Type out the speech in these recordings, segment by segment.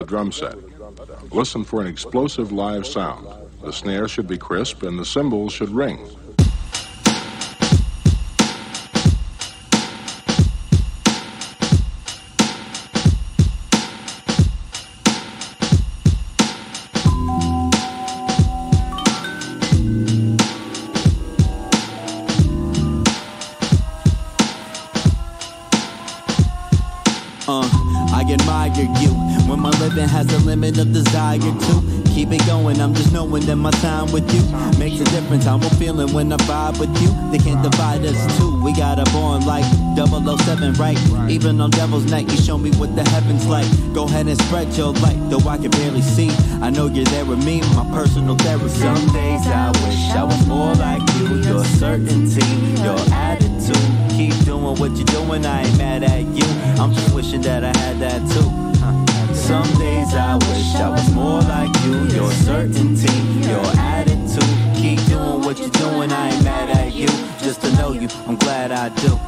drum set. Listen for an explosive live sound. The snare should be crisp and the cymbals should ring. I admire you when my living has a limit of desire to keep it going. I'm just knowing that my time with you makes a difference. I'm feeling when I vibe with you. They can't divide us two. We got a bond like 007, right? Even on Devil's Night, you show me what the heavens like. Go ahead and spread your light, though I can barely see. I know you're there with me, my personal therapy. Some days I wish I was more like you. Your certainty, your attitude. Keep doing what you're doing, I ain't mad at you. I'm just wishing that I had that too. Some days I wish I was more like you. Your certainty, your attitude. Keep doing what you're doing, I ain't mad at you. Just to know you, I'm glad I do.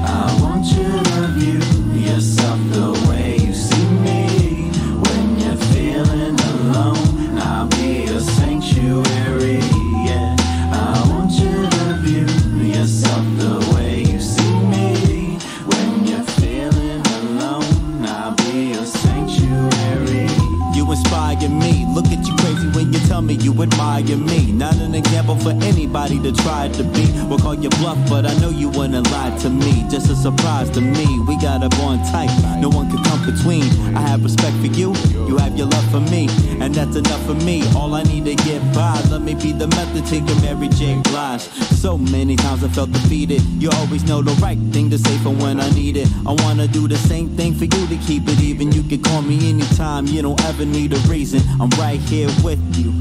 I want you to view yourself the way you see me. When you're feeling alone, I'll be a sanctuary, yeah. I want you to view yourself the way you see me. When you're feeling alone, I'll be a sanctuary. You inspire me. Look at you crazy when you tell me you admire me. Not an example for anybody to try to be. We'll call you bluff, but I know you wouldn't lie to me. Just a surprise to me. We got a bond tight, no one can come between. I have respect for you, you have your love for me, and that's enough for me. All I need to get by, let me be the method to your Mary J. Blige. So many times I felt defeated. You always know the right thing to say for when I need it. I wanna do the same thing for you to keep it even. You can call me anytime, you don't ever need a reason. I'm right here with you,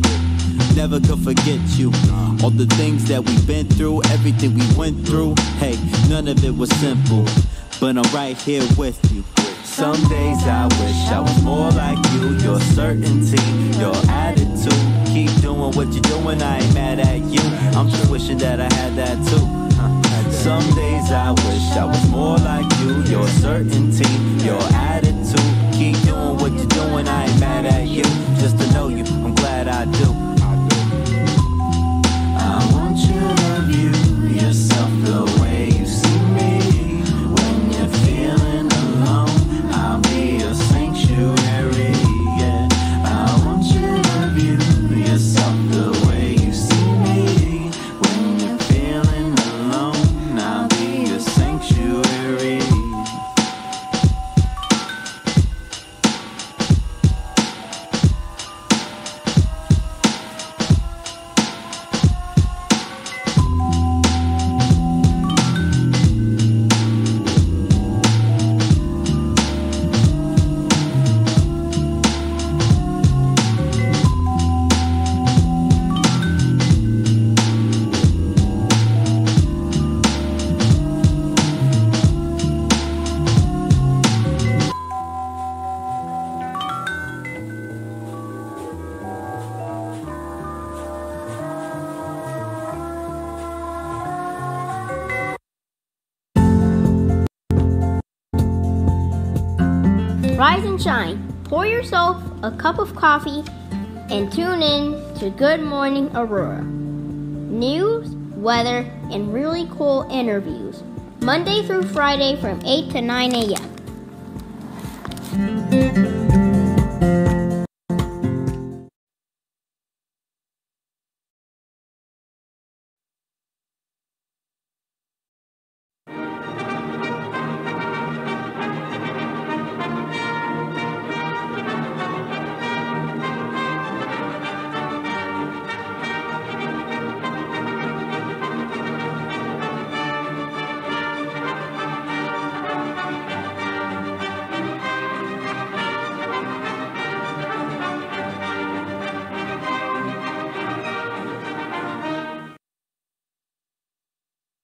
never could forget you. All the things that we've been through, everything we went through. Hey, none of it was simple, but I'm right here with you. Some days I wish I was more like you. Your certainty, your attitude. Keep doing what you're doing, I ain't mad at you. I'm just wishing that I had that too. Some days I wish I was more like you. Your certainty, your attitude. Keep doing what you're doing, I ain't mad at you. Just to know you, I'm glad I do. I want you to view yourself the way you see me. When you're feeling alone, I'll be a sanctuary, yeah. I want you to view yourself the way you see me. When you're feeling alone, I'll be a sanctuary. Rise and shine. Pour yourself a cup of coffee and tune in to Good Morning Aurora. News, weather, and really cool interviews. Monday through Friday from 8 to 9 a.m.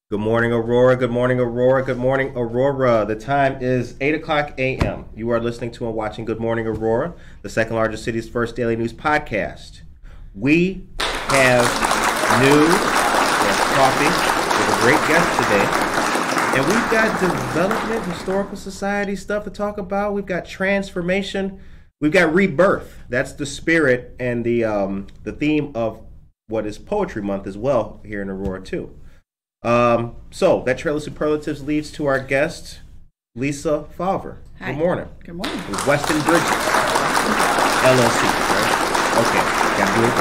Good morning, Aurora. Good morning, Aurora. Good morning, Aurora. The time is 8 o'clock a.m. You are listening to and watching Good Morning, Aurora, the second largest city's first daily news podcast. We have news and coffee with a great guest today. And we've got development, historical society stuff to talk about. We've got transformation. We've got rebirth. That's the spirit and the theme of what is Poetry Month as well here in Aurora too. So that Trail of Superlatives leads to our guest, Lisa Fawver. Hi. Good morning. Good morning. With Weston Bridges, LLC, right? Okay, got to do it.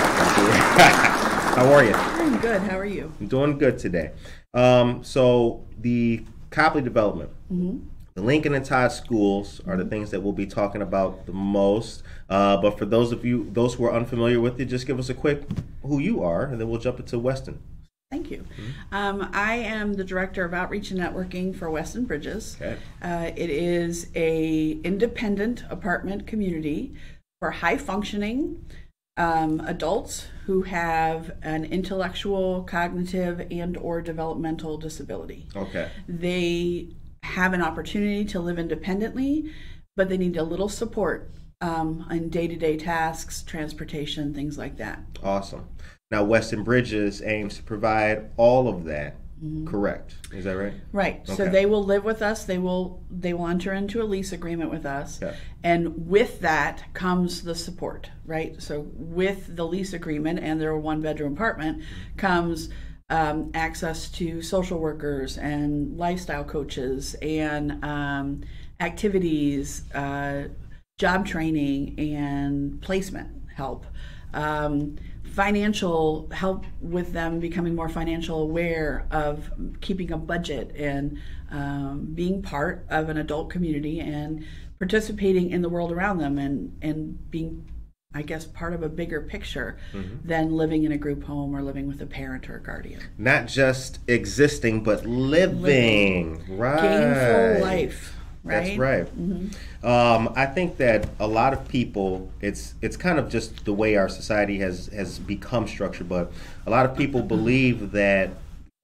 How are you? I'm good. How are you? I'm doing good today. So the Copley development, the Lincoln and Todd schools are the things that we'll be talking about the most. But for those who are unfamiliar with it, just give us a quick who you are, and then we'll jump into Weston. Thank you. I am the Director of Outreach and Networking for Weston Bridges. Okay. It is a independent apartment community for high-functioning adults who have an intellectual, cognitive, and or developmental disability. Okay. They have an opportunity to live independently, but they need a little support on day-to-day tasks, transportation, things like that. Awesome. Now, Weston Bridges aims to provide all of that. Correct? Is that right? Right. So Okay. they will live with us. They will enter into a lease agreement with us, Yeah. and with that comes the support. Right. So with the lease agreement and their one-bedroom apartment comes access to social workers and lifestyle coaches and activities, job training, and placement help. Financial help with them becoming more financial aware of keeping a budget and being part of an adult community and participating in the world around them and being, I guess, part of a bigger picture than living in a group home or living with a parent or a guardian. Not just existing, but living. Right. Gainful life. Right? That's right. I think that a lot of people, it's kind of just the way our society has become structured, but a lot of people believe that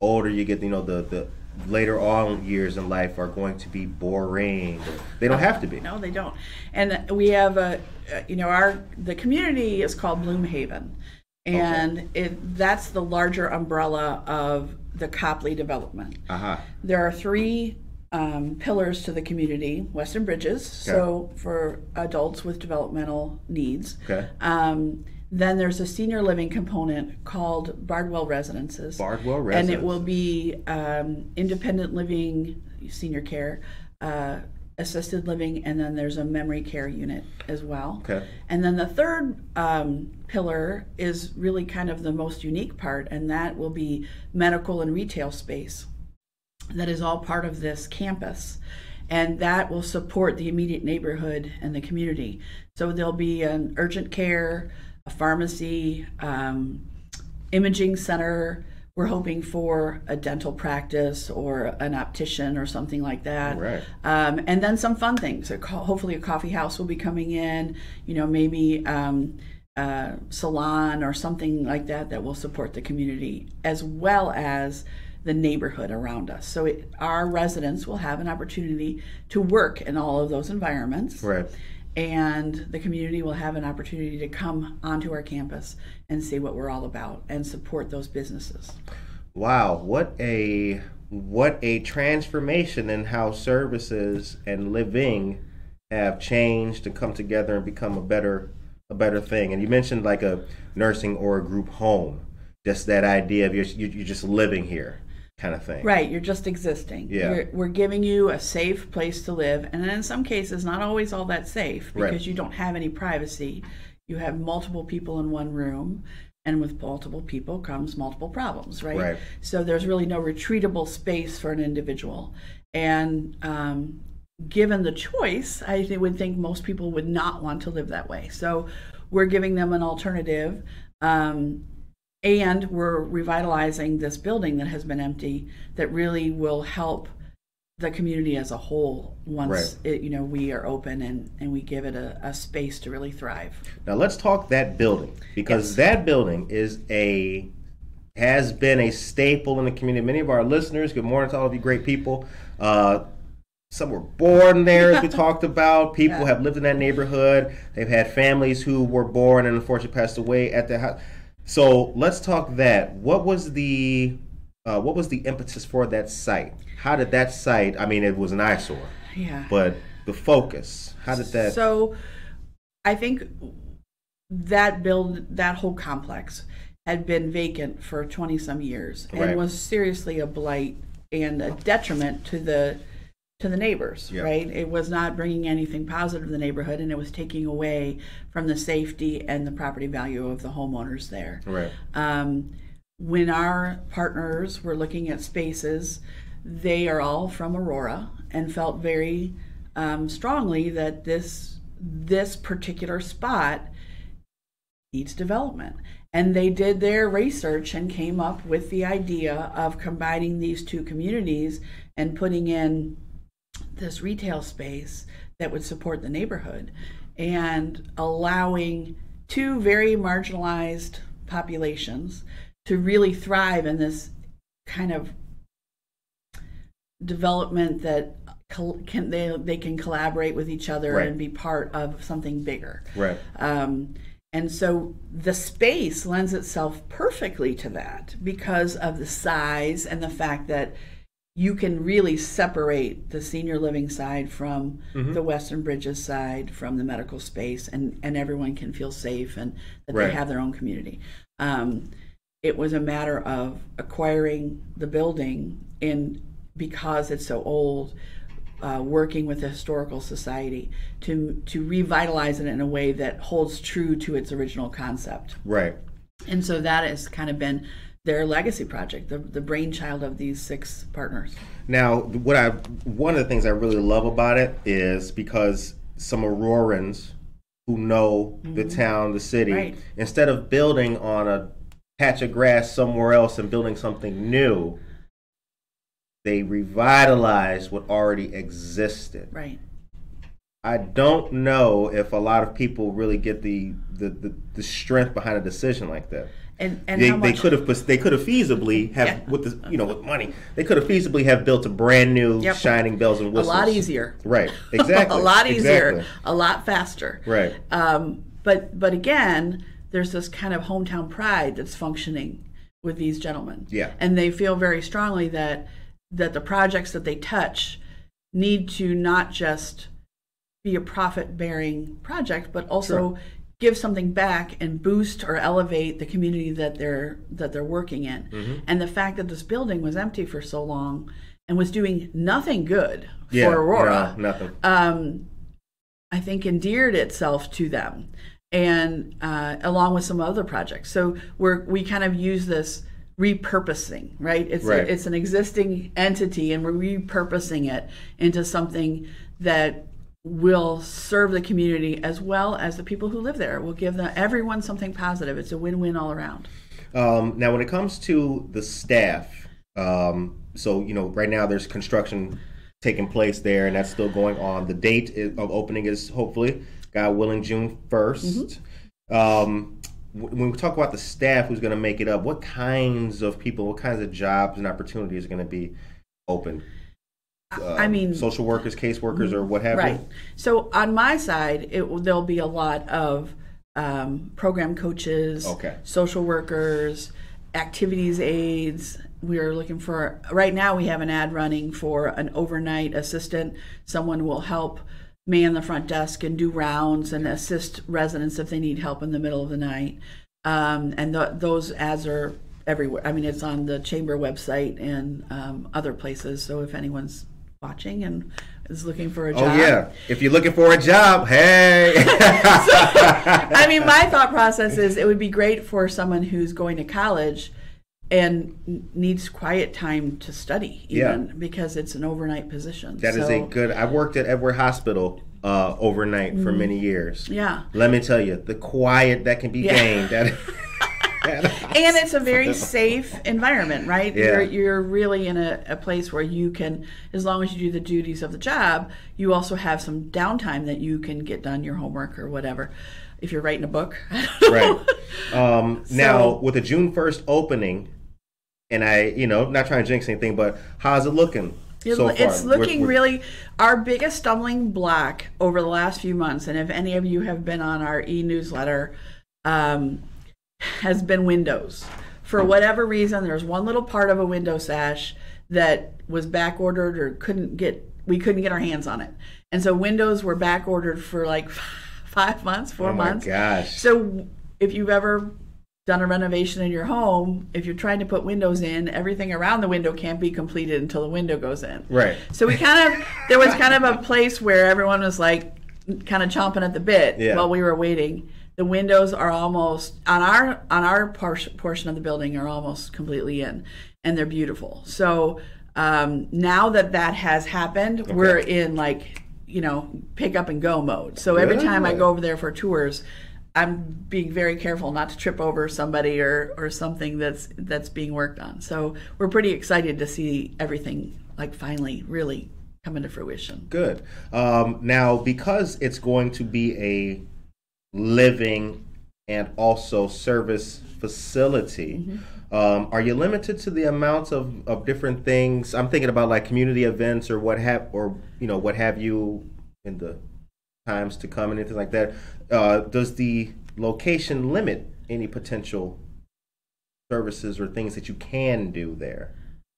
older you get, the later on years in life are going to be boring. They don't have to be. No, they don't. And we have the community is called Bloomhaven, and that's the larger umbrella of the Copley development. There are three pillars to the community: Weston Bridges, so for adults with developmental needs. Okay. Then there's a senior living component called Bardwell Residences. Bardwell And Residences. it will be independent living, senior care, assisted living, and then there's a memory care unit as well. Okay. And then the third pillar is really kind of the most unique part, and that will be medical and retail space. That is all part of this campus, and that will support the immediate neighborhood and the community. So there'll be an urgent care, a pharmacy, imaging center. We're hoping for a dental practice or an optician or something like that. Right. And then some fun things. Hopefully a coffee house will be coming in, maybe salon or something like that will support the community as well as the neighborhood around us. So our residents will have an opportunity to work in all of those environments. Right. And the community will have an opportunity to come onto our campus and see what we're all about and support those businesses. Wow, what a transformation in how services and living have changed and come together and become a better thing. And you mentioned like a nursing or a group home, just that idea of you're just living here kind of thing. Right, you're just existing. Yeah. We're giving you a safe place to live, and in some cases not always all that safe because Right. you don't have any privacy. You have multiple people in one room, and with multiple people comes multiple problems, right? Right. So there's really no retreatable space for an individual. And given the choice, I would think most people would not want to live that way. So we're giving them an alternative. And we're revitalizing this building that has been empty that really will help the community as a whole once we are open and we give it a space to really thrive. Now let's talk that building, because that building has been a staple in the community. Many of our listeners, good morning to all of you great people. Some were born there, as we talked about. People have lived in that neighborhood. They've had families who were born and unfortunately passed away at the house. So let's talk that. What was the what was the impetus for that site? How did that site, I mean, it was an eyesore, Yeah. but the focus, how did that? So I think that whole complex had been vacant for 20 some years and Right. was seriously a blight and a detriment to the neighbors, Yeah. right? It was not bringing anything positive to the neighborhood, and it was taking away from the safety and the property value of the homeowners there. Right. When our partners were looking at spaces, they are all from Aurora and felt very strongly that this particular spot needs development. And they did their research and came up with the idea of combining these two communities and putting in this retail space that would support the neighborhood and allowing two very marginalized populations to really thrive in this kind of development that they can collaborate with each other Right. and be part of something bigger. Right. And so the space lends itself perfectly to that because of the size and the fact that you can really separate the senior living side from the Weston Bridges side, from the medical space, and everyone can feel safe and that Right. they have their own community. It was a matter of acquiring the building, and because it's so old, working with the Historical Society to revitalize it in a way that holds true to its original concept. Right. And so that has kind of been their legacy project, the brainchild of these 6 partners. Now, one of the things I really love about it is because some Aurorans who know the town, the city, Right. instead of building on a patch of grass somewhere else and building something new, they revitalized what already existed. Right. I don't know if a lot of people really get the strength behind a decision like that. And They how much could have feasibly have Yeah. with money, they could have feasibly have built a brand new Yep. shining bells and a whistles. lot easier. Right. Exactly. A lot easier, Exactly. a lot faster. Right. But again, there's this kind of hometown pride that's functioning with these gentlemen. Yeah. And they feel very strongly that the projects that they touch need to not just be a profit-bearing project, but also give something back and boost or elevate the community that they're working in. And the fact that this building was empty for so long and was doing nothing good for Aurora, no, nothing. I think endeared itself to them, and along with some other projects. So we kind of use this repurposing, right? It's an existing entity, and we're repurposing it into something that will serve the community as well as the people who live there. It will give everyone something positive. It's a win-win all around. Now, when it comes to the staff, so right now there's construction taking place there, and that's still going on. The date of opening is hopefully, God willing, June 1st. When we talk about the staff who's going to make it up, what kinds of people, what kinds of jobs and opportunities are going to be open? I mean, social workers, caseworkers, or what have right. you? So on my side, there'll be a lot of program coaches, social workers, activities aides. We are looking for, right now we have an ad running for an overnight assistant, someone who will help man the front desk and do rounds and assist residents if they need help in the middle of the night. And those ads are everywhere. I mean, it's on the chamber website and other places. So if anyone's watching and is looking for a job. Oh, yeah. If you're looking for a job, hey. I mean, my thought process is it would be great for someone who's going to college and needs quiet time to study, even because it's an overnight position. That is a good. I worked at Edward Hospital overnight for many years. Yeah. Let me tell you, the quiet that can be gained. And it's a very safe environment, right? Yeah. You're really in a place where you can, as long as you do the duties of the job, you also have some downtime that you can get done your homework or whatever. If you're writing a book. Right. Now, with the June 1st opening, and not trying to jinx anything, but how's it looking so far? It's looking really, our biggest stumbling block over the last few months, and if any of you have been on our e-newsletter, has been windows For whatever reason, there's one little part of a window sash that was back ordered or we couldn't get our hands on it. And so windows were back ordered for like 5 months, 4 months. Oh my gosh. So if you've ever done a renovation in your home, if you're trying to put windows in, everything around the window can't be completed until the window goes in. Right. So there was kind of a place where everyone was like kind of chomping at the bit while we were waiting. The windows are almost on our portion of the building are almost completely in, and they're beautiful. So now that has happened, we're in like, pick up and go mode. So every time I go over there for tours, I'm being very careful not to trip over somebody or something that's being worked on. So we're pretty excited to see everything like finally really come into fruition. Good. Now, because it's going to be a living and also service facility, are you limited to the amount of different things? I'm thinking about like community events or what have you in the times to come and anything like that. Does the location limit any potential services or things that you can do there?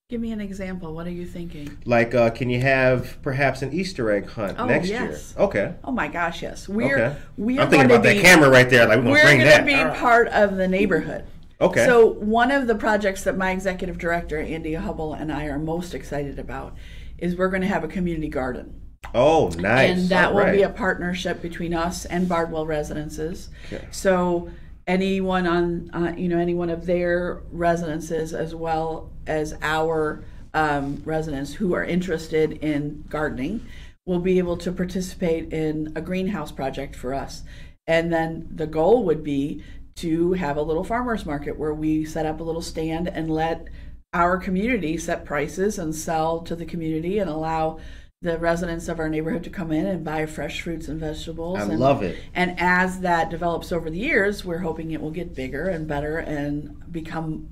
Give me an example. What are you thinking? Like, can you have perhaps an Easter egg hunt next year? Okay. Oh my gosh, yes. I'm thinking about that camera right there. Like, we're going to be part of the neighborhood. Okay. So one of the projects that my executive director, Andy Hubble, and I are most excited about is we're going to have a community garden. Oh, nice. And that will be a partnership between us and Bardwell Residences. Okay. So anyone on, any one of their residences as well as our residents who are interested in gardening will be able to participate in a greenhouse project for us. And then the goal would be to have a little farmer's market where we set up a little stand and let our community set prices and sell to the community and allow the residents of our neighborhood to come in and buy fresh fruits and vegetables. I love it. And as that develops over the years, we're hoping it will get bigger and better and become,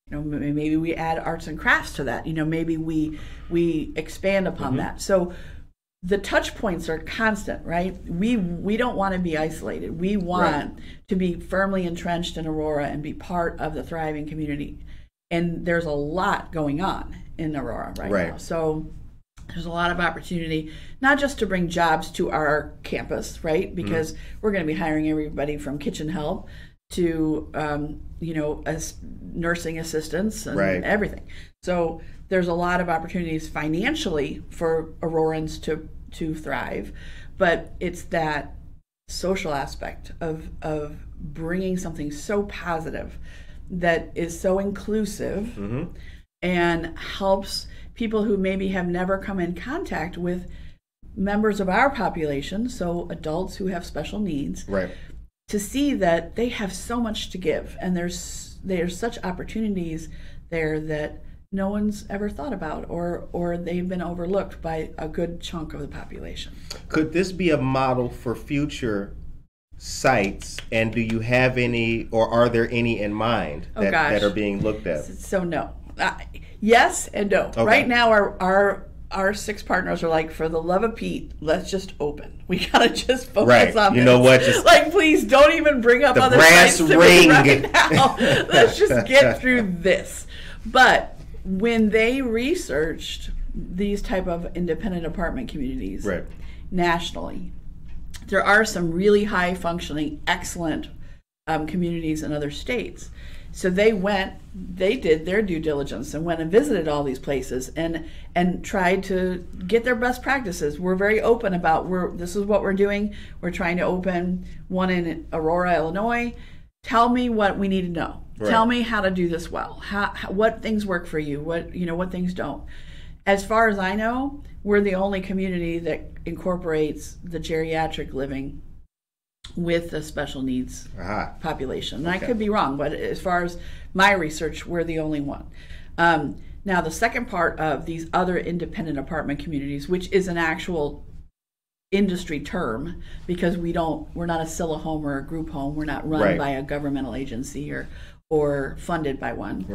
maybe we add arts and crafts to that. Maybe we expand upon that. So the touch points are constant, right? We don't want to be isolated. We want to be firmly entrenched in Aurora and be part of the thriving community. And there's a lot going on in Aurora right now. So there's a lot of opportunity, not just to bring jobs to our campus, right? Because we're going to be hiring everybody from kitchen help to, as nursing assistants and everything. So there's a lot of opportunities financially for Aurorans to thrive, but it's that social aspect of bringing something so positive that is so inclusive and helps people who maybe have never come in contact with members of our population, so adults who have special needs, to see that they have so much to give, and there's such opportunities there that no one's ever thought about, or they've been overlooked by a good chunk of the population. Could this be a model for future sites, and do you have any, or are there any in mind that are being looked at? So no. Yes and no. Okay. Right now, our 6 partners are like, for the love of Pete, let's just open. We gotta just focus on this. You know what? Just like, please don't even bring up other brass sites ring right now. Let's just get through this. But when they researched these type of independent apartment communities nationally, there are some really high functioning, excellent communities in other states. So they did their due diligence and went and visited all these places and tried to get their best practices. We're very open about this is what we're doing. We're trying to open one in Aurora, Illinois. Tell me what we need to know. Tell me how to do this well. What things work for you? What things don't. As far as I know, we're the only community that incorporates the geriatric living with the special needs population. And I could be wrong, but as far as my research, we're the only one. Now, the second part of these other independent apartment communities, which is an actual industry term, because we're not a Scylla home or a group home. We're not run by a governmental agency or funded by one.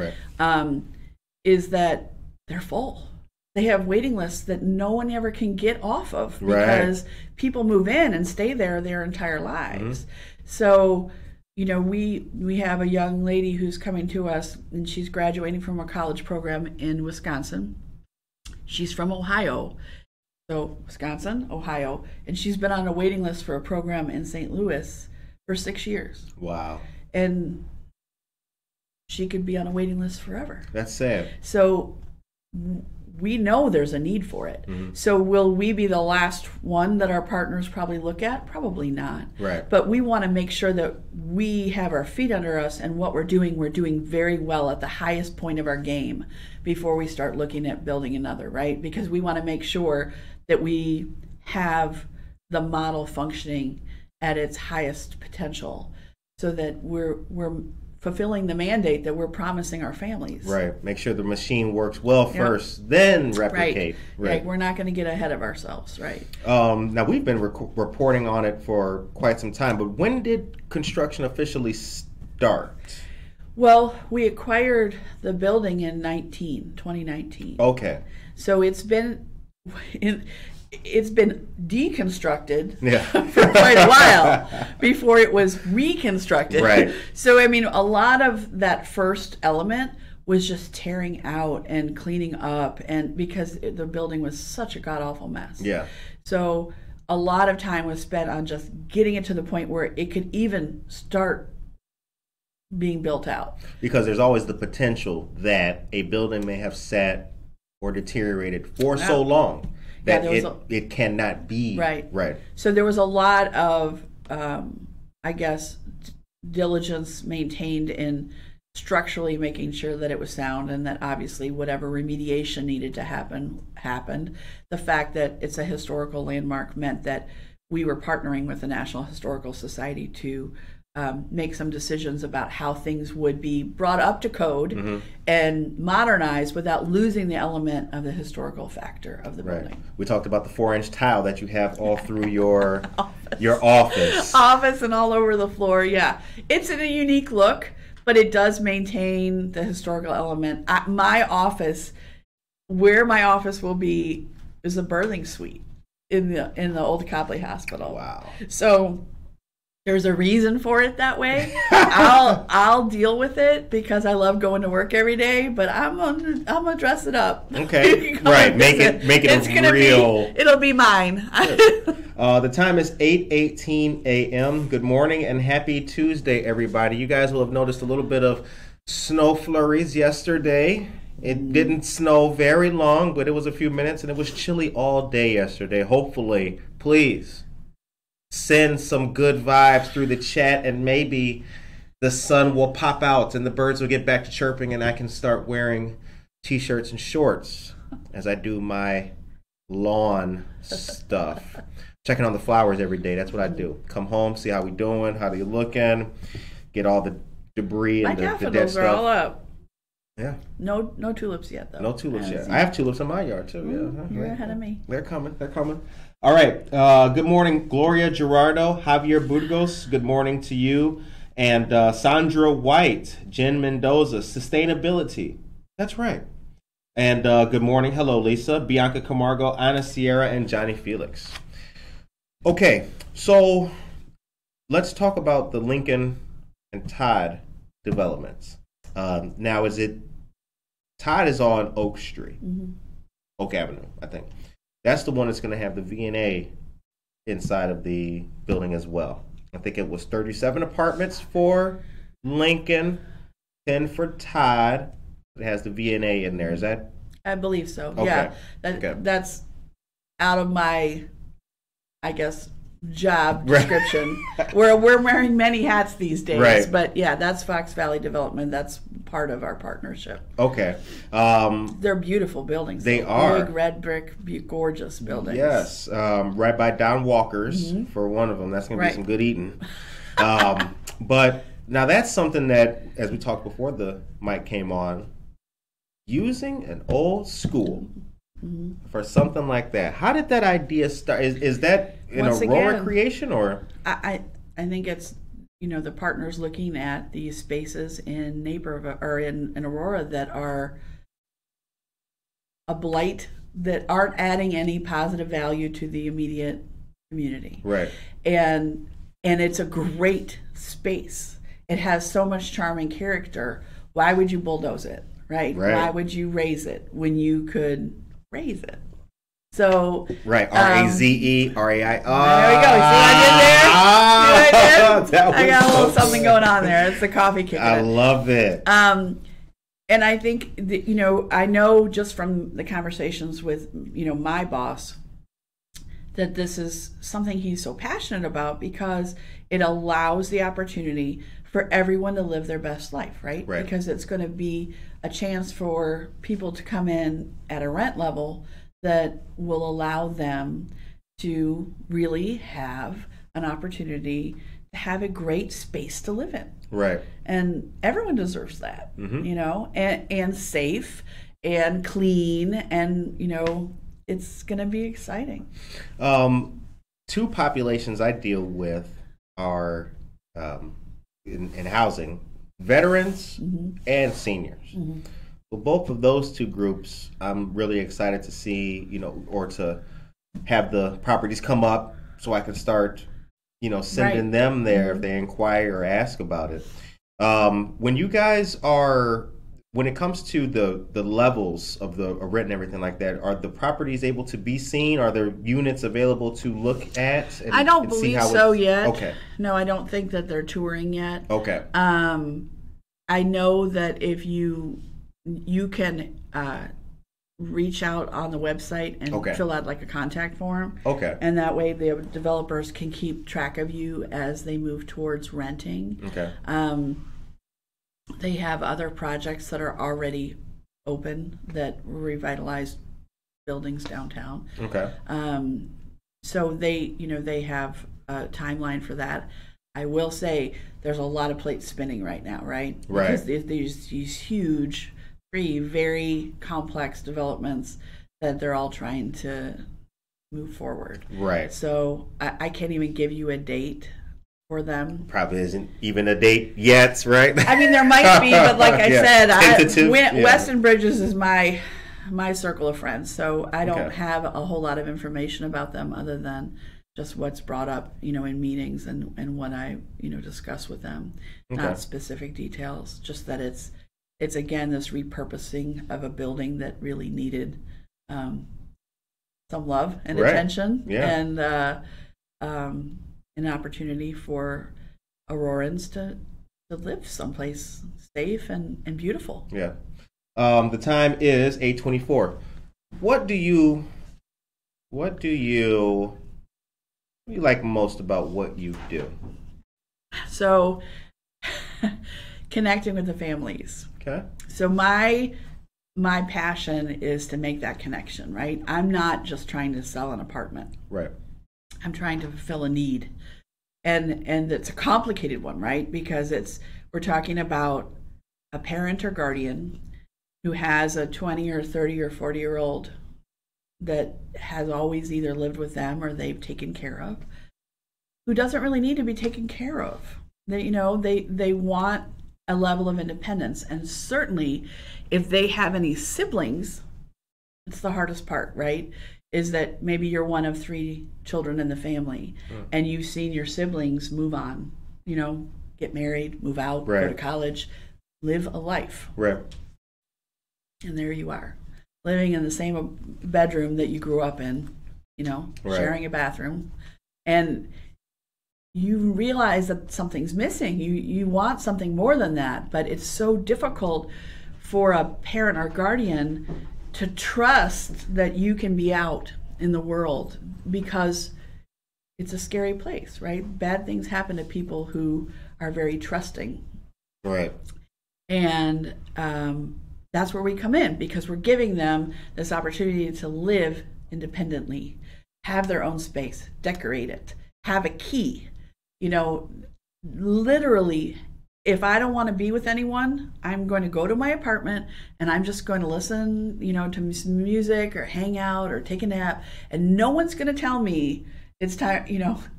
Is that they're full. They have waiting lists that no one ever can get off of because people move in and stay there their entire lives. So we have a young lady who's coming to us, and she's graduating from a college program in Wisconsin. She's from Ohio. So Wisconsin, Ohio, and she's been on a waiting list for a program in St. Louis for 6 years. Wow. And she could be on a waiting list forever. That's sad. So we know there's a need for it. Mm-hmm. So will we be the last one that our partners probably look at? Probably not. Right. But we want to make sure that we have our feet under us, and what we're doing very well at the highest point of our game before we start looking at building another, right? Because we want to make sure that we have the model functioning at its highest potential, so that we're fulfilling the mandate that we're promising our families. Right. Make sure the machine works well first, then replicate. Right. We're not going to get ahead of ourselves. Right. Now, we've been reporting on it for quite some time, but when did construction officially start? Well, we acquired the building in 2019. Okay. So it's been deconstructed for quite a while before it was reconstructed. Right. So, I mean, a lot of that first element was just tearing out and cleaning up, and because the building was such a god-awful mess. Yeah. So a lot of time was spent on just getting it to the point where it could even start being built out. Because there's always the potential that a building may have sat or deteriorated for so long that it cannot be right. So there was a lot of, diligence maintained in structurally making sure that it was sound, and that obviously whatever remediation needed to happen happened. The fact that it's a historical landmark meant that we were partnering with the National Historical Society to make some decisions about how things would be brought up to code and modernized without losing the element of the historical factor of the building. We talked about the 4-inch tile that you have all through your office. Office and all over the floor, yeah. It's in a unique look, but it does maintain the historical element. My office, where my office will be, is a birthing suite in the old Copley Hospital. Wow. So there's a reason for it that way. I'll deal with it because I love going to work every day, but I'm gonna dress it up. Okay. Right. Make it real. It'll be mine. The time is 8:18 a.m. Good morning and happy Tuesday, everybody. You guys will have noticed a little bit of snow flurries yesterday. It didn't snow very long, but it was a few minutes, and it was chilly all day yesterday. Hopefully, please send some good vibes through the chat, and maybe the sun will pop out and the birds will get back to chirping, and I can start wearing t-shirts and shorts as I do my lawn stuff. Checking on the flowers every day. That's what I do. Come home, see how we doing, how they looking, get all the debris and the dead daffodils are all up. Yeah. No tulips yet, though. No tulips yet. I have tulips in my yard too. Yeah. You're ahead of me. They're coming. All right. Good morning, Gloria Gerardo, Javier Burgos. Good morning to you. And Sandra White, Jen Mendoza, Sustainability. That's right. And good morning. Hello, Lisa, Bianca Camargo, Ana Sierra, and Johnny Felix. Okay, so let's talk about the Lincoln and Todd developments. Now, Todd is on Oak Street, Oak Avenue, I think. That's the one that's going to have the V&A inside of the building as well. I think it was 37 apartments for Lincoln, 10 for Todd. It has the V&A in there. Is that? I believe so. Okay. Yeah, that's out of my, I guess, job description. We're wearing many hats these days, right. But yeah, that's Fox Valley Development. That's part of our partnership. Okay. They're beautiful buildings. They are. Big red brick, gorgeous buildings. Yes. Right by Don Walker's for one of them. That's going to be some good eating. But now that's something that, as we talked before the mic came on, using an old school for something like that. How did that idea start? Is that an Aurora creation, or? I think it's, the partners looking at these spaces in in Aurora that are a blight, that aren't adding any positive value to the immediate community. Right. And it's a great space. it has so much charm and character. Why would you bulldoze it, right? Why would you raise it when you could raise it? So right, RAZE, RAI. There we go. See what I did there? See what I did? I got a little something going on there. It's the coffee kicking. I love it. And I think that, you know, I know just from the conversations with, you know, my boss, that this is something he's so passionate about because it allows the opportunity for everyone to live their best life, right? Because it's going to be a chance for people to come in at a rent level that will allow them to really have an opportunity to have a great space to live in. Right. And everyone deserves that, you know, and safe and clean, and, you know, it's going to be exciting. Two populations I deal with are in housing, veterans and seniors. Well, both of those two groups, I'm really excited to see, you know, or to have the properties come up so I can start, you know, sending them there if they inquire or ask about it. When you guys are, when it comes to the levels of the rent and everything like that, are the properties able to be seen? Are there units available to look at? I don't believe so yet. Okay. No, I don't think that they're touring yet. Okay. I know that if you can reach out on the website and fill out like a contact form. Okay. And that way the developers can keep track of you as they move towards renting. Okay. They have other projects that are already open that revitalize buildings downtown. Okay. So they have a timeline for that. I will say there's a lot of plates spinning right now, right? Right. Because there's these huge, very complex developments that they're all trying to move forward. Right. So I can't even give you a date for them. Probably isn't even a date yet, right? I mean, there might be, but like I said, Yeah. Weston Bridges is my circle of friends, so I don't have a whole lot of information about them other than just what's brought up, you know, in meetings and what I, you know, discuss with them. Not specific details, just that it's again this repurposing of a building that really needed some love and attention, and an opportunity for Aurorans to live someplace safe and beautiful. Yeah. The time is 8:24. What do you like most about what you do? So connecting with the families. Okay. So my passion is to make that connection, right? I'm not just trying to sell an apartment. Right. I'm trying to fulfill a need. And it's a complicated one, right? Because we're talking about a parent or guardian who has a 20 or 30 or 40-year-old that has always either lived with them or they've taken care of, who doesn't really need to be taken care of. They want a level of independence. And certainly if they have any siblings, it's the hardest part, right? Is that maybe you're one of 3 children in the family and you've seen your siblings move on, get married, move out, go to college, live a life. Right. And there you are, living in the same bedroom that you grew up in, sharing a bathroom. And you realize that something's missing. You want something more than that, but it's so difficult for a parent or guardian to trust that you can be out in the world because it's a scary place, right? Bad things happen to people who are very trusting. Right. And that's where we come in, because we're giving them this opportunity to live independently, have their own space, decorate it, have a key. Literally, if I don't want to be with anyone, I'm going to go to my apartment and I'm just going to listen, to some music or hang out or take a nap. And no one's going to tell me it's time.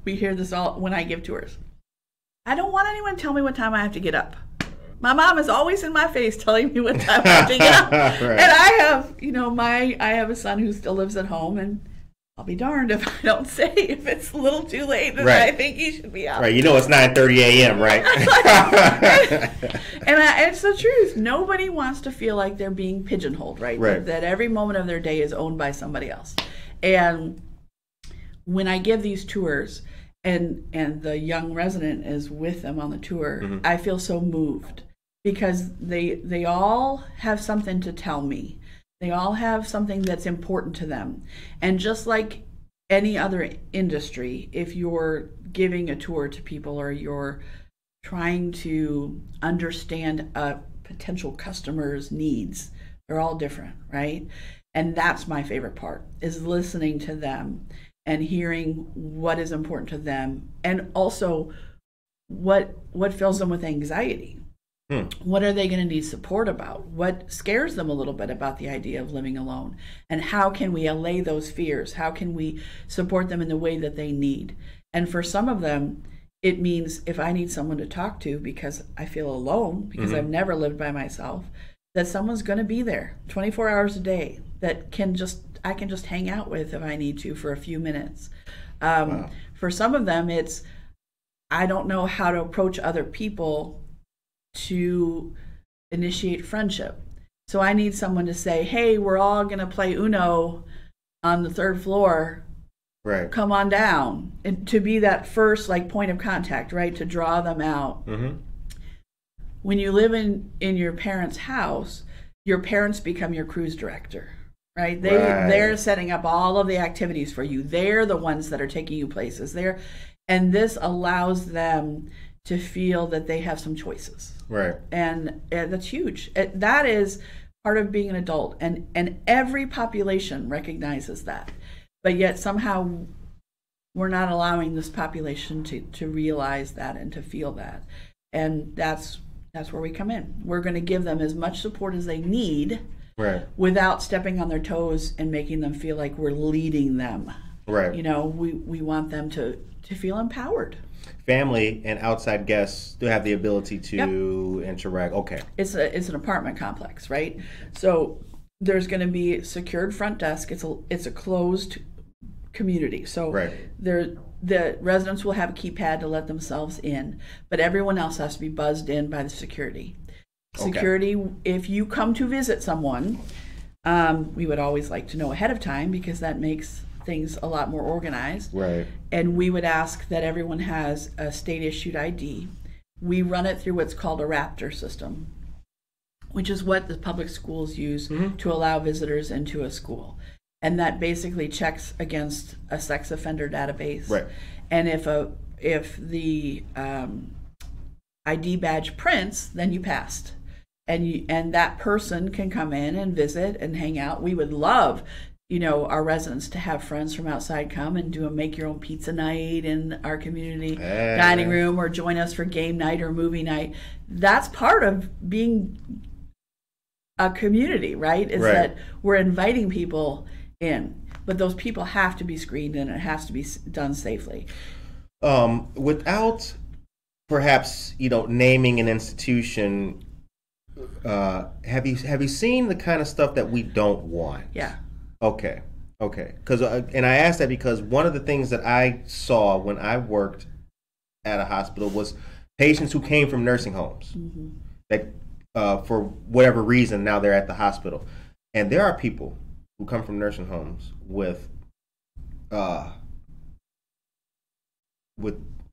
We hear this all when I give tours. I don't want anyone to tell me what time I have to get up. My mom is always in my face telling me what time I have to get up. Right. And I have, I have a son who still lives at home, and I'll be darned if I don't say if it's a little too late and Right. I think he should be out. Right, you know it's 9:30 a.m., right? And it's the truth. Nobody wants to feel like they're being pigeonholed, right? Right. That every moment of their day is owned by somebody else. And when I give these tours and the young resident is with them on the tour, Mm-hmm. I feel so moved because they all have something to tell me. They all have something that's important to them. And just like any other industry, if you're giving a tour to people or you're trying to understand a potential customer's needs, they're all different, right? And that's my favorite part, is listening to them and hearing what is important to them, and also what fills them with anxiety. What are they going to need support about? What scares them a little bit about the idea of living alone? And how can we allay those fears? How can we support them in the way that they need? And for some of them, it means if I need someone to talk to because I feel alone, because I've never lived by myself, that someone's going to be there 24 hours a day that I can just hang out with if I need to for a few minutes. Wow. For some of them, it's I don't know how to approach other people to initiate friendship. So I need someone to say, hey, we're all going to play Uno on the third floor. Right. Come on down. And to be that first point of contact, right? To draw them out. Mm-hmm. When you live in your parents' house, your parents become your cruise director, right? They're setting up all of the activities for you. They're the ones that are taking you places. And this allows them to feel that they have some choices. Right. And that's huge. That is part of being an adult. And every population recognizes that. But yet somehow we're not allowing this population to realize that and to feel that. And that's where we come in. We're going to give them as much support as they need, Right. without stepping on their toes and making them feel like we're leading them. Right. We want them to feel empowered. Family and outside guests do have the ability to interact. Okay. It's an apartment complex, right? So there's going to be secured front desk. It's a closed community. So Right. the residents will have a keypad to let themselves in, but everyone else has to be buzzed in by the security. Okay. Security, if you come to visit someone, we would always like to know ahead of time because that makes things a lot more organized. Right. And we would ask that everyone has a state-issued ID. We run it through what's called a Raptor system, which is what the public schools use to allow visitors into a school. And that basically checks against a sex offender database. Right. And if the ID badge prints, then you passed. And that person can come in and visit and hang out. We would love our residents to have friends from outside come and do a make your own pizza night in our community dining room, or join us for game night or movie night. That's part of being a community, right? Is that we're inviting people in, but those people have to be screened and it has to be done safely. Without perhaps naming an institution, have you seen the kind of stuff that we don't want? Yeah. Okay. Because and I asked that because one of the things that I saw when I worked at a hospital was patients who came from nursing homes that for whatever reason now they're at the hospital, and there are people who come from nursing homes with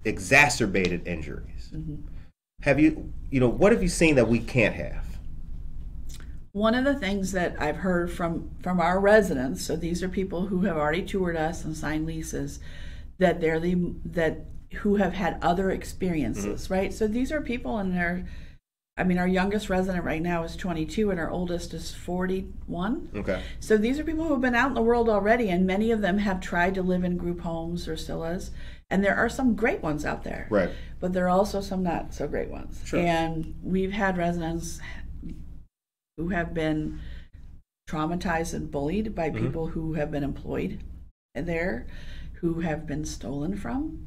exacerbated injuries. Have you what have you seen that we can't have? One of the things that I've heard from our residents, so these are people who have already toured us and signed leases, that who have had other experiences, right? So these are people in our youngest resident right now is 22 and our oldest is 41. Okay. So these are people who have been out in the world already, and many of them have tried to live in group homes or villas, and there are some great ones out there. Right. But there are also some not so great ones. Sure. And we've had residents who have been traumatized and bullied by people who have been employed there, who have been stolen from,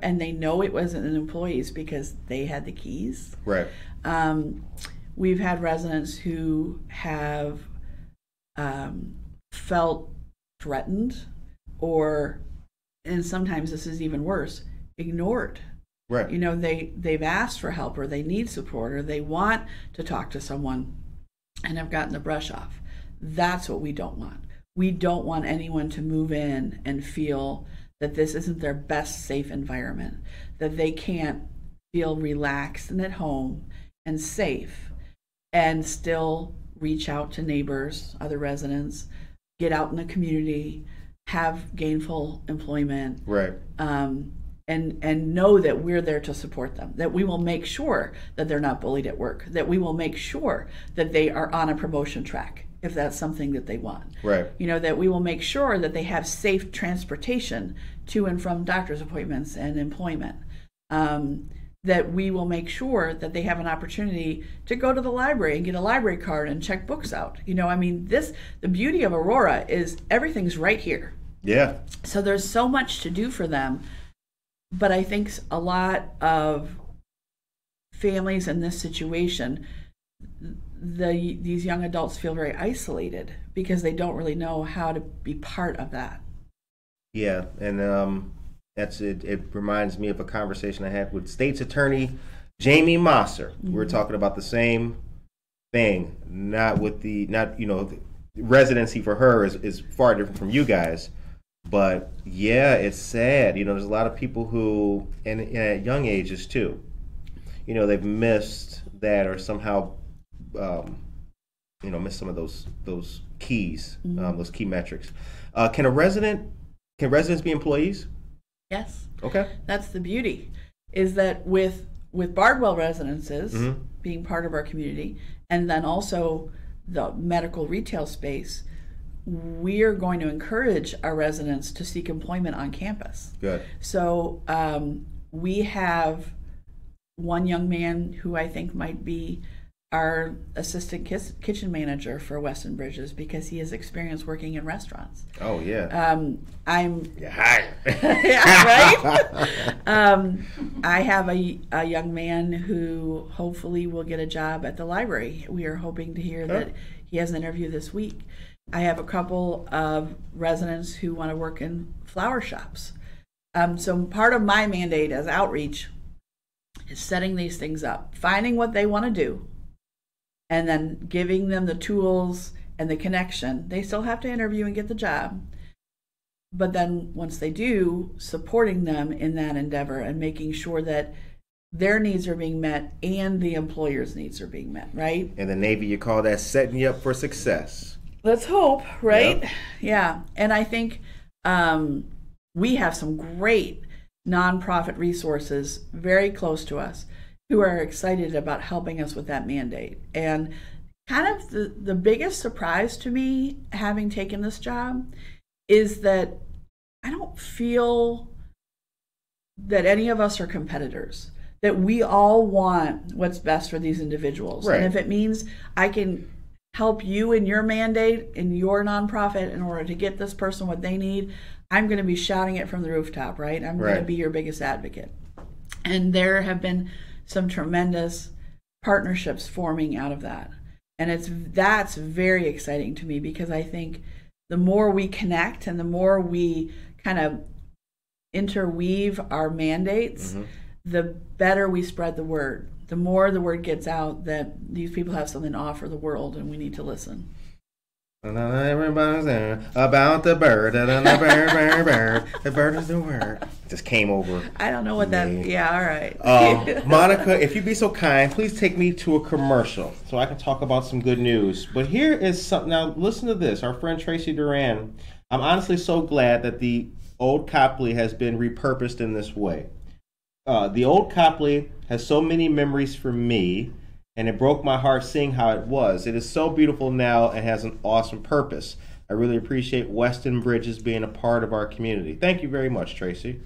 and they know it wasn't an employee's because they had the keys. Right. We've had residents who have felt threatened or, and sometimes this is even worse, ignored. Right. You know, they've asked for help, or they need support, or they want to talk to someone and have gotten the brush off. That's what we don't want. We don't want anyone to move in and feel that this isn't their best safe environment, that they can't feel relaxed and at home and safe and still reach out to neighbors, other residents, get out in the community, have gainful employment. Right. And know that we're there to support them, that we will make sure that they're not bullied at work, that we will make sure that they are on a promotion track if that's something that they want. Right. You know, that we will make sure that they have safe transportation to and from doctor's appointments and employment. That we will make sure that they have an opportunity to go to the library and get a library card and check books out. You know, I mean, the beauty of Aurora is everything's right here. Yeah. So there's so much to do for them. But I think a lot of families in this situation, these young adults feel very isolated because they don't really know how to be part of that. Yeah, and that's it. It reminds me of a conversation I had with State's Attorney Jamie Mosser. We were talking about the same thing, not residency for her is far different from you guys. But yeah, it's sad. You know, there's a lot of people who, and at young ages too, you know, they've missed that or somehow, missed some of those keys, those key metrics. Can residents be employees? Yes. Okay. That's the beauty, is that with Bardwell residences being part of our community, and then also the medical retail space, we are going to encourage our residents to seek employment on campus. Good. So we have one young man who I think might be our assistant kitchen manager for Weston Bridges because he has experience working in restaurants. Oh, yeah. You're hired. Yeah, right? I have a young man who hopefully will get a job at the library. We are hoping to hear that he has an interview this week. I have a couple of residents who want to work in flower shops. So part of my mandate as outreach is setting these things up, finding what they want to do, and then giving them the tools and the connection. They still have to interview and get the job. But then once they do, supporting them in that endeavor and making sure that their needs are being met and the employer's needs are being met, right? In the Navy, you call that setting you up for success. Let's hope, right? Yep. Yeah. And I think we have some great nonprofit resources very close to us who are excited about helping us with that mandate. And kind of the biggest surprise to me, having taken this job, is that I don't feel that any of us are competitors, that we all want what's best for these individuals. Right. And if it means I can help you in your mandate, in your nonprofit, in order to get this person what they need, I'm going to be shouting it from the rooftop, right? I'm going to be your biggest advocate. And there have been some tremendous partnerships forming out of that. And that's very exciting to me, because I think the more we connect and the more we kind of interweave our mandates, the better we spread the word. The more the word gets out that these people have something to offer the world and we need to listen. Everybody's there about the bird, the bird is the word. Just came over. I don't know what that, all right. Monica, if you'd be so kind, please take me to a commercial so I can talk about some good news. But here is something, now listen to this. Our friend Tracy Duran, I'm honestly so glad that the old Copley has been repurposed in this way. The old Copley has so many memories for me, and it broke my heart seeing how it was. It is so beautiful now and has an awesome purpose. I really appreciate Weston Bridges being a part of our community. Thank you very much, Tracy.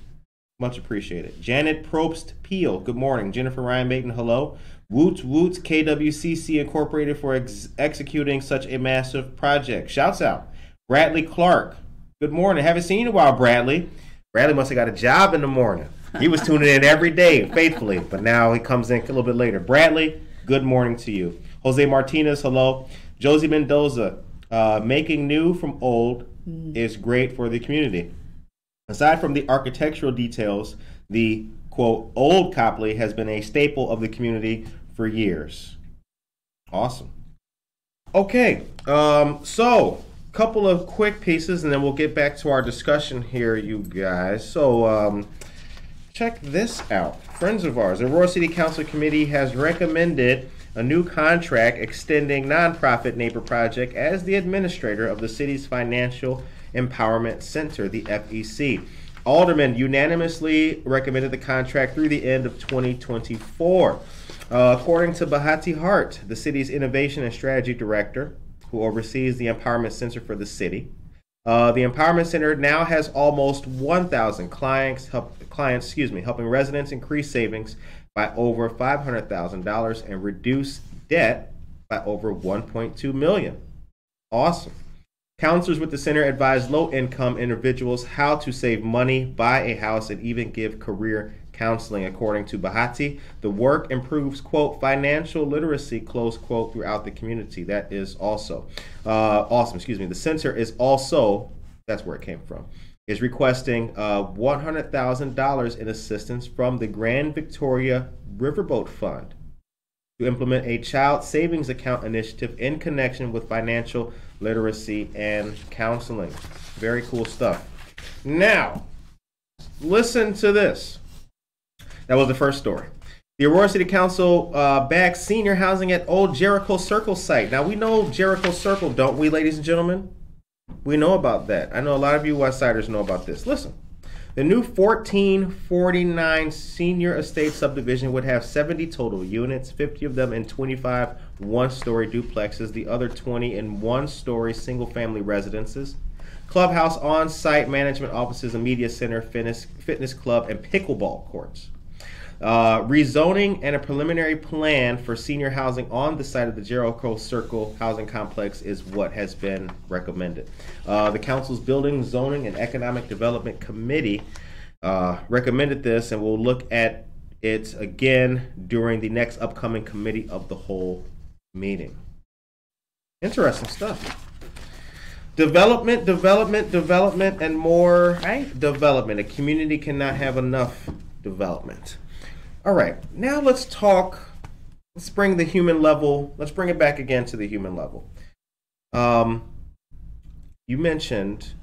Much appreciated. Janet Probst Peel, good morning. Jennifer Ryan Maton, hello. Woots Woots KWCC Incorporated for executing such a massive project. Shouts out. Bradley Clark, good morning. Haven't seen you in a while, Bradley. Bradley must have got a job in the morning. He was tuning in every day faithfully, but now he comes in a little bit later. Bradley, good morning to you. Jose Martinez, hello. Josie Mendoza, making new from old is great for the community. Aside from the architectural details, the, quote, old Copley has been a staple of the community for years. Awesome. Okay, so a couple of quick pieces, and then we'll get back to our discussion here, you guys. So check this out. Friends of ours, the Aurora City Council Committee has recommended a new contract extending nonprofit Neighbor Project as the administrator of the city's Financial Empowerment Center, the FEC. Aldermen unanimously recommended the contract through the end of 2024. According to Bahati Hart, the city's Innovation and Strategy Director, who oversees the Empowerment Center for the city, the Empowerment Center now has almost 1,000 clients, helping residents increase savings by over $500,000 and reduce debt by over $1.2 million. Awesome. Counselors with the center advise low-income individuals how to save money, buy a house, and even give career counseling. According to Bahati, the work improves, quote, financial literacy, close quote, throughout the community. That is also awesome. The center is also, that's where it came from, is requesting $100,000 in assistance from the Grand Victoria Riverboat Fund to implement a child savings account initiative in connection with financial literacy and counseling. Very cool stuff. Now, listen to this. That was the first story. The Aurora City Council backs senior housing at Old Jericho Circle site. Now, we know Jericho Circle, don't we, ladies and gentlemen? We know about that. I know a lot of you Westsiders know about this. Listen. The new 1449 senior estate subdivision would have 70 total units, 50 of them in 25 one-story duplexes, the other 20 in one-story single-family residences, clubhouse, on-site management offices, a media center, fitness club, and pickleball courts. Rezoning and a preliminary plan for senior housing on the site of the Jericho Circle housing complex is what has been recommended. The council's Building, Zoning, and Economic Development Committee recommended this, and we'll look at it again during the next upcoming Committee of the Whole meeting. Interesting stuff. Development, and more development. A community cannot have enough development. All right, now let's bring the human level, let's bring it back again to the human level. You mentioned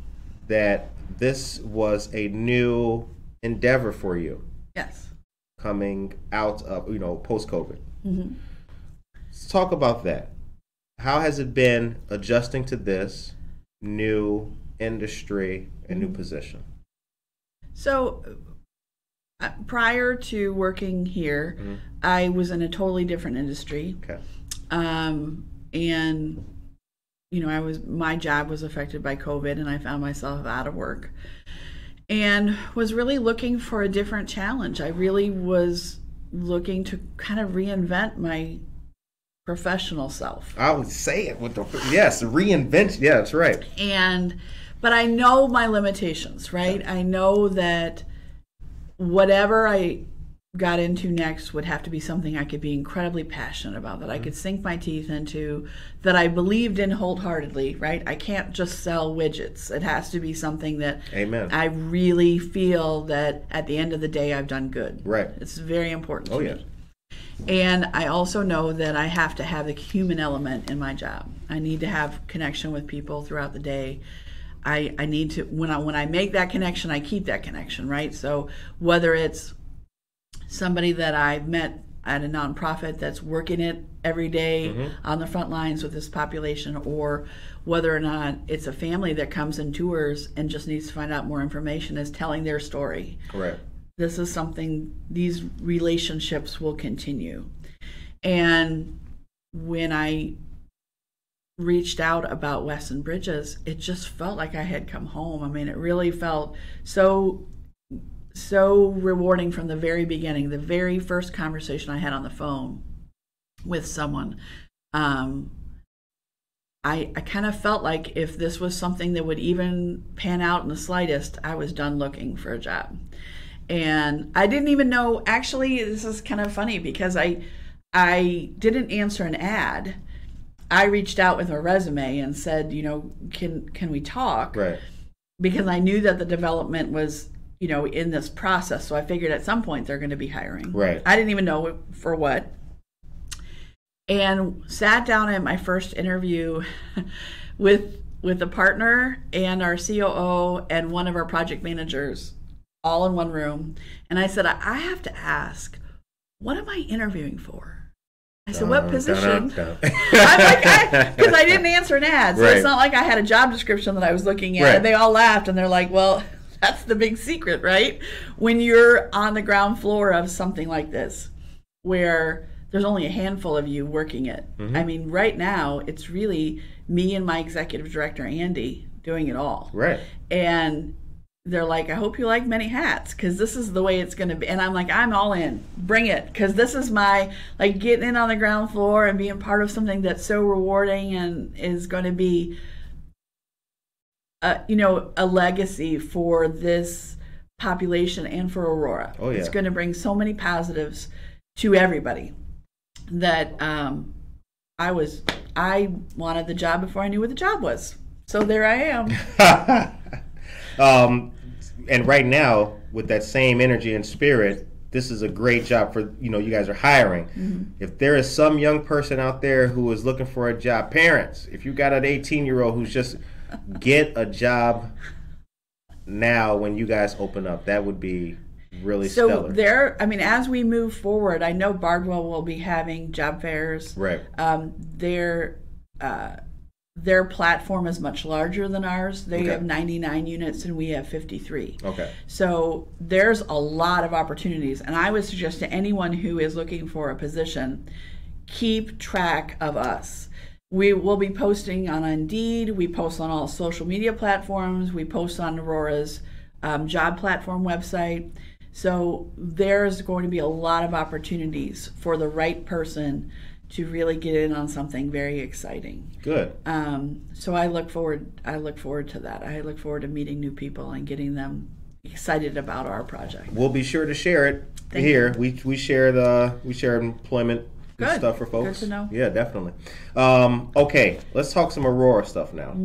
that this was a new endeavor for you. Yes. Coming out of, post-COVID. Mm-hmm. Let's talk about that. How has it been adjusting to this new industry and new position? So, prior to working here, I was in a totally different industry. Okay. And my job was affected by COVID, and I found myself out of work and was really looking for a different challenge. I really was looking to kind of reinvent my professional self. I would say it with reinvent. Yeah, that's right. But I know my limitations, right? I know that whatever I got into next would have to be something I could be incredibly passionate about, that I could sink my teeth into, that I believed in wholeheartedly, right? I can't just sell widgets. It has to be something that Amen. I really feel that at the end of the day I've done good. Right. It's very important to me. Yeah. And I also know that I have to have the human element in my job. I need to have connection with people throughout the day. I need to, when I make that connection, I keep that connection, right? So whether it's somebody that I've met at a nonprofit that's working it every day on the front lines with this population, or whether or not it's a family that comes and tours and just needs to find out more information, is telling their story. Correct. This is something, these relationships will continue. And when I reached out about Weston Bridges, it just felt like I had come home. I mean, it really felt so rewarding from the very beginning. The very first conversation I had on the phone with someone, I kind of felt like if this was something that would even pan out in the slightest, I was done looking for a job. And I didn't even know, actually, this is kind of funny because I didn't answer an ad. I reached out with a resume and said, can we talk? Right. because I knew that the development was, in this process. So I figured at some point they're going to be hiring. Right. I didn't even know for what. And sat down at my first interview with a partner and our COO and one of our project managers all in one room. And I said, I have to ask, what am I interviewing for? I said, what position? I'm like, because I didn't answer an ad. So It's not like I had a job description that I was looking at. And they all laughed and they're like, well, that's the big secret, right? When you're on the ground floor of something like this, where there's only a handful of you working it. I mean, right now, it's really me and my executive director, Andy, doing it all. Right. And they're like, I hope you like many hats, because this is the way it's going to be. And I'm like, I'm all in. Bring it. Because this is my, getting in on the ground floor and being part of something that's so rewarding and is going to be, a legacy for this population and for Aurora. Oh, yeah. It's going to bring so many positives to everybody that I wanted the job before I knew what the job was. So there I am. And right now, with that same energy and spirit, this is a great job for, you guys are hiring. If there is some young person out there who is looking for a job, parents, if you got an 18-year-old who's just get a job now when you guys open up, that would be really stellar. So as we move forward, I know Bardwell will be having job fairs. Right. Their platform is much larger than ours. They have 99 units and we have 53. Okay. So there's a lot of opportunities. And I would suggest to anyone who is looking for a position, keep track of us. We will be posting on Indeed. We post on all social media platforms. We post on Aurora's job platform website. So there's going to be a lot of opportunities for the right person to really get in on something very exciting. Good. So I look forward to that. I look forward to meeting new people and getting them excited about our project. We'll be sure to share it here. We share employment Good. Stuff for folks. Good to know. Yeah, definitely. Okay, let's talk some Aurora stuff now.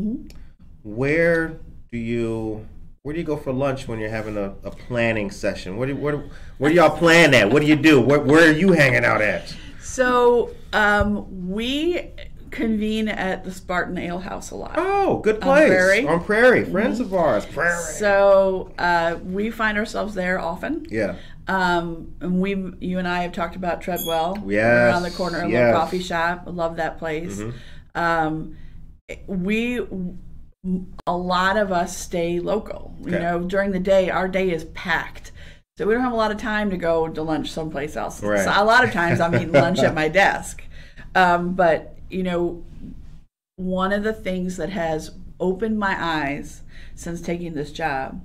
Where do you go for lunch when you're having a planning session? Where do y'all plan at? What do you do? Where are you hanging out at? So we convene at the Spartan Ale House a lot. Oh, good place. On Prairie. Friends of ours. Prairie. So we find ourselves there often. Yeah. And you and I have talked about Treadwell. Yes. Around the corner, a little coffee shop. I love that place. A lot of us stay local. Okay. During the day, our day is packed. So we don't have a lot of time to go to lunch someplace else. Right. So a lot of times I'm eating lunch at my desk. But, one of the things that has opened my eyes since taking this job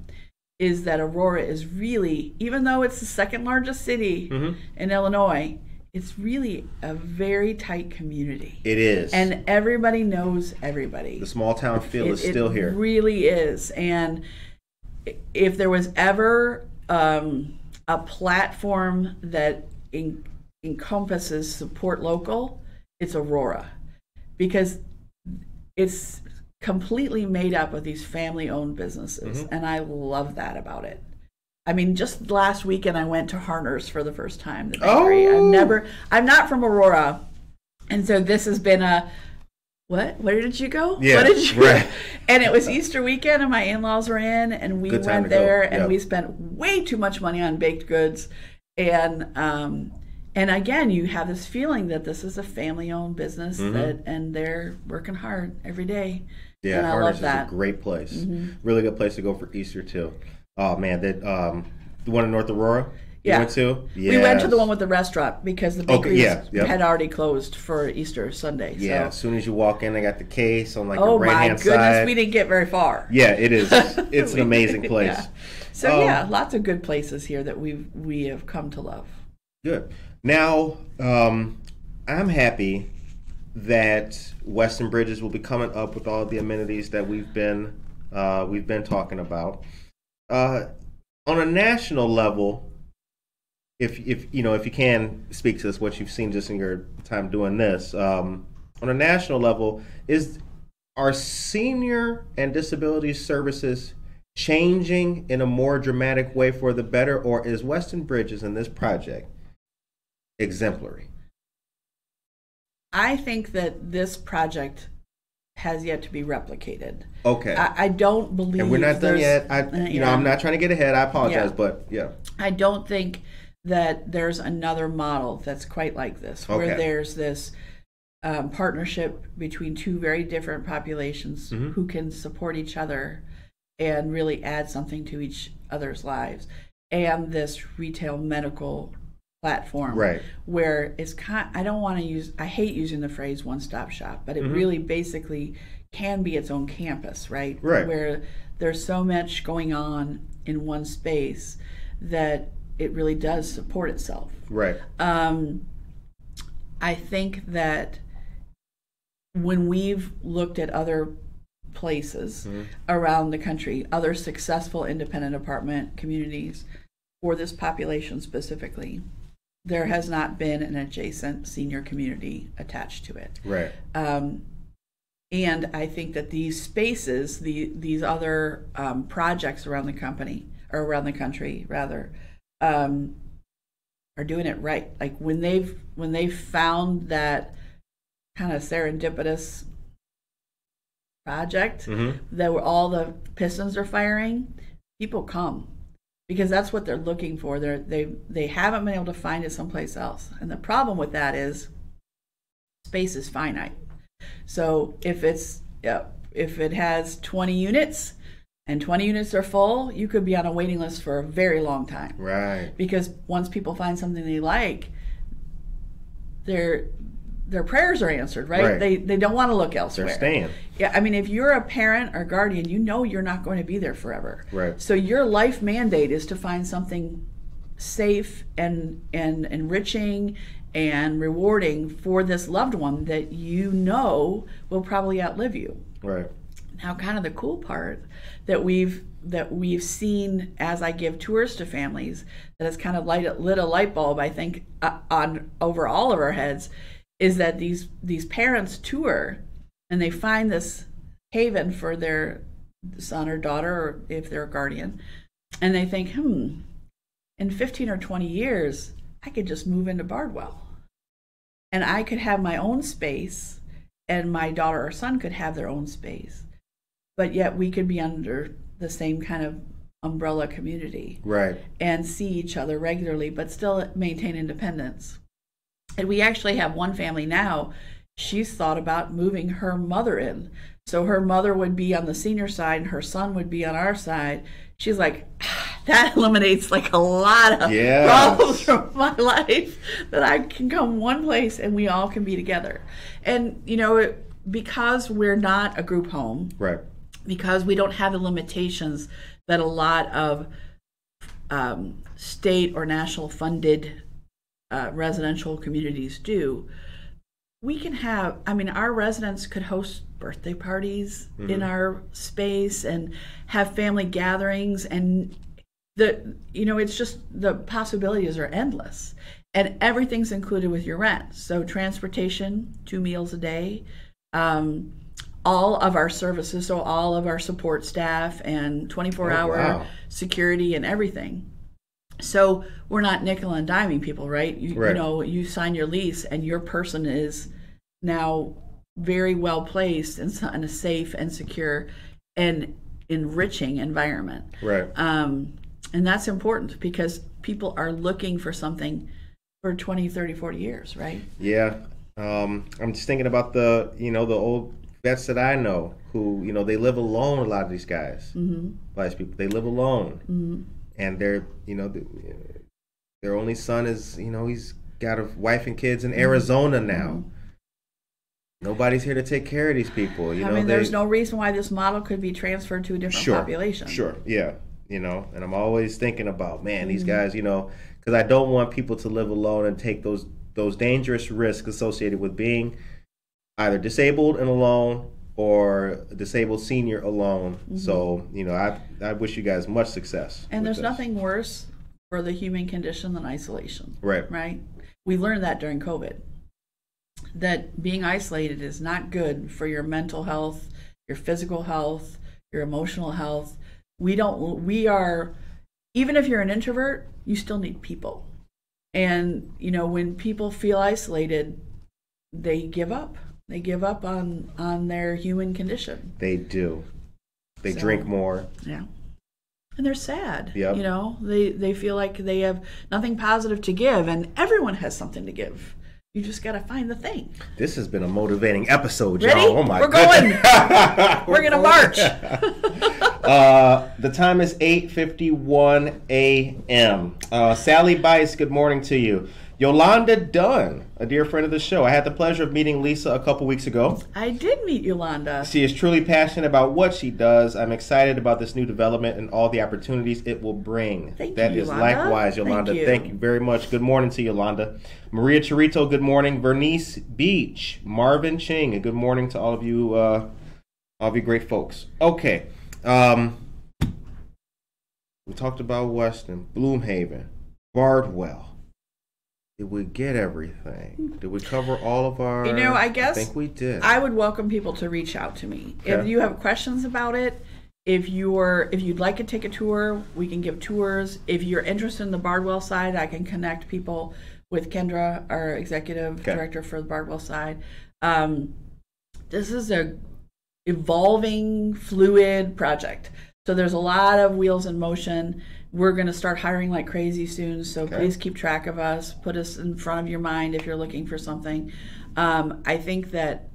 is that Aurora is really, even though it's the second largest city in Illinois, it's really a very tight community. It is. And everybody knows everybody. The small town feel is still here. It really is. And if there was ever a platform that encompasses support local, it's Aurora, because it's completely made up of these family-owned businesses, and I love that about it. I mean, just last weekend I went to Harner's for the first time. The bakery. I'm not from Aurora, and so this has been a what? Where did you go? Yeah, what did you? Right. And it was Easter weekend, and my in-laws were in, and we went there, and we spent way too much money on baked goods, and again, you have this feeling that this is a family-owned business and they're working hard every day. Yeah, and I Harness love that. is a great place. Really good place to go for Easter too. Oh man, that the one in North Aurora. You went to? Yes. We went to the one with the restaurant because the bakeries had already closed for Easter Sunday. Yeah, so. As soon as you walk in, they got the case on the oh right-hand side. Oh my goodness, we didn't get very far. Yeah, it is. It's an amazing place. Yeah. So lots of good places here that we have come to love. Good. Now, I'm happy that Weston Bridges will be coming up with all the amenities that we've been talking about. On a national level, if you can speak to us, what you've seen just in your time doing this, on a national level, are senior and disability services changing in a more dramatic way for the better, or is Weston Bridges in this project exemplary? I think that this project has yet to be replicated. Okay. I don't believe. And we're not done yet. I'm not trying to get ahead. I apologize, Yeah. but yeah. I don't think that there's another model that's quite like this, where Okay. there's this partnership between two very different populations Mm-hmm. who can support each other and really add something to each other's lives, and this retail medical platform, Right. where it's I hate using the phrase one-stop shop, but it Mm-hmm. really basically can be its own campus, right? Right. Where there's so much going on in one space that it really does support itself. Right. I think that when we've looked at other places around the country, other successful independent apartment communities for this population specifically, there has not been an adjacent senior community attached to it. Right. And I think that these spaces, these other projects around the country rather, are doing it right. Like when they've found that kind of serendipitous project that where all the pistons are firing, people come because that's what they're looking for. They haven't been able to find it someplace else, and the problem with that is space is finite. So if it has 20 units and 20 units are full, you could be on a waiting list for a very long time. Right. Because once people find something they like, their prayers are answered, right? Right. They don't want to look elsewhere. They're staying. Yeah, I mean, if you're a parent or guardian, you know you're not going to be there forever. Right. So your life mandate is to find something safe and enriching and rewarding for this loved one that you know will probably outlive you. Right. Now, kind of the cool part that we've seen as I give tours to families that has kind of lit a light bulb, I think, on over all of our heads, is that these parents tour and they find this haven for their son or daughter, or if they're a guardian, and they think, in 15 or 20 years, I could just move into Bardwell. And I could have my own space, and my daughter or son could have their own space. But yet we could be under the same kind of umbrella community. Right. And see each other regularly, but still maintain independence. And we actually have one family now, she's thought about moving her mother in. So her mother would be on the senior side and her son would be on our side. She's like, that eliminates like a lot of problems from my life, that I can come one place and we all can be together. And, because we're not a group home, Right. because we don't have the limitations that a lot of state or national funded residential communities do, we can have, our residents could host birthday parties in our space and have family gatherings, and it's just, the possibilities are endless, and everything's included with your rent. So transportation, 2 meals a day, all of our services, so all of our support staff and 24-hour security and everything. So we're not nickel and diming people, right? You sign your lease and your person is now very well placed in a safe and secure and enriching environment. Right. And that's important because people are looking for something for 20, 30, 40 years, right? Yeah. I'm just thinking about the old vets that I know who, they live alone, a lot of these guys. A lot of these people, they live alone. And they're, their only son is, he's got a wife and kids in Arizona now. Nobody's here to take care of these people. There's no reason why this model could be transferred to a different population. Sure, yeah. And I'm always thinking about, man, these guys, because I don't want people to live alone and take those dangerous risks associated with being either disabled and alone or a disabled senior alone. So, I wish you guys much success. And there's nothing worse for the human condition than isolation. Right. Right? We learned that during COVID, that being isolated is not good for your mental health, your physical health, your emotional health. We are, even if you're an introvert, you still need people. And, you know, when people feel isolated, they give up. They give up on their human condition. They do. They drink more. Yeah. And they're sad. Yep. You know, they feel like they have nothing positive to give, and everyone has something to give. You just got to find the thing. This has been a motivating episode, Ready? y'all. Oh my We're goodness. going. We're going to march. The time is 8:51 a.m. Sally Bice, good morning to you. Yolanda Dunn, a dear friend of the show. I had the pleasure of meeting Lisa a couple weeks ago. I did meet Yolanda. She is truly passionate about what she does. I'm excited about this new development and all the opportunities it will bring. Thank you, is Yolanda. likewise, Yolanda. Thank you very much. Good morning to Yolanda. Maria Chirito, good morning. Vernice Beach, Marvin Ching, and good morning to all of you great folks. Okay. We talked about Weston, Bloomhaven, Bardwell. Did we get everything? Did we cover all of our... You know, I guess I think we did. I would welcome people to reach out to me. Okay. If you have questions about it, if you'd like to take a tour, we can give tours. If you're interested in the Bardwell side, I can connect people with Kendra, our executive director for the Bardwell side. This is a evolving, fluid project. So there's a lot of wheels in motion. We're going to start hiring like crazy soon, so please keep track of us. Put us in front of your mind if you're looking for something. I think that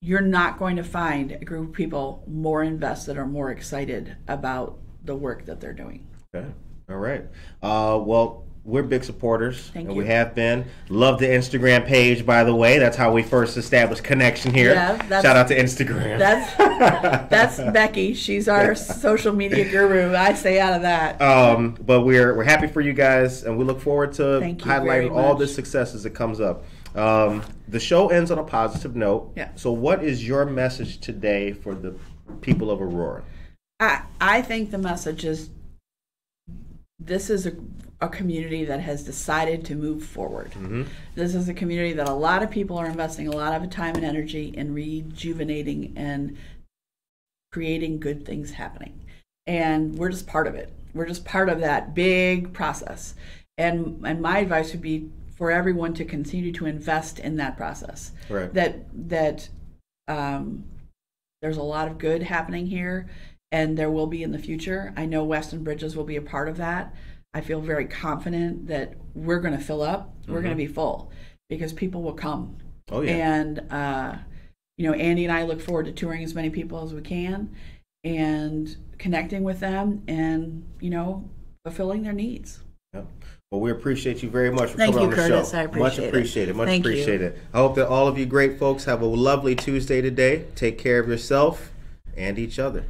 you're not going to find a group of people more invested or more excited about the work that they're doing. Okay. All right. Well, we're big supporters. Thank and you. We have been. Love the Instagram page, by the way. That's how we first established connection here. Yeah, shout out to Instagram. That's Becky. She's our social media guru. I stay out of that. But we're happy for you guys, and we look forward to Thank you very highlighting all much. the success as it comes up. The show ends on a positive note. Yeah. So what is your message today for the people of Aurora? I think the message is this is a community that has decided to move forward. Mm-hmm. This is a community that a lot of people are investing a lot of time and energy in rejuvenating and creating good things happening. And we're just part of it. We're just part of that big process. And my advice would be for everyone to continue to invest in that process. Right. That there's a lot of good happening here, and there will be in the future. I know Weston Bridges will be a part of that. I feel very confident that we're going to fill up. We're going to be full because people will come. Oh, yeah. And, Andy and I look forward to touring as many people as we can and connecting with them and, fulfilling their needs. Yeah. Well, we appreciate you very much for Thank coming you, on the Curtis. show. I appreciate it. Much appreciated. Much Thank you. appreciated. I hope that all of you great folks have a lovely Tuesday today. Take care of yourself and each other.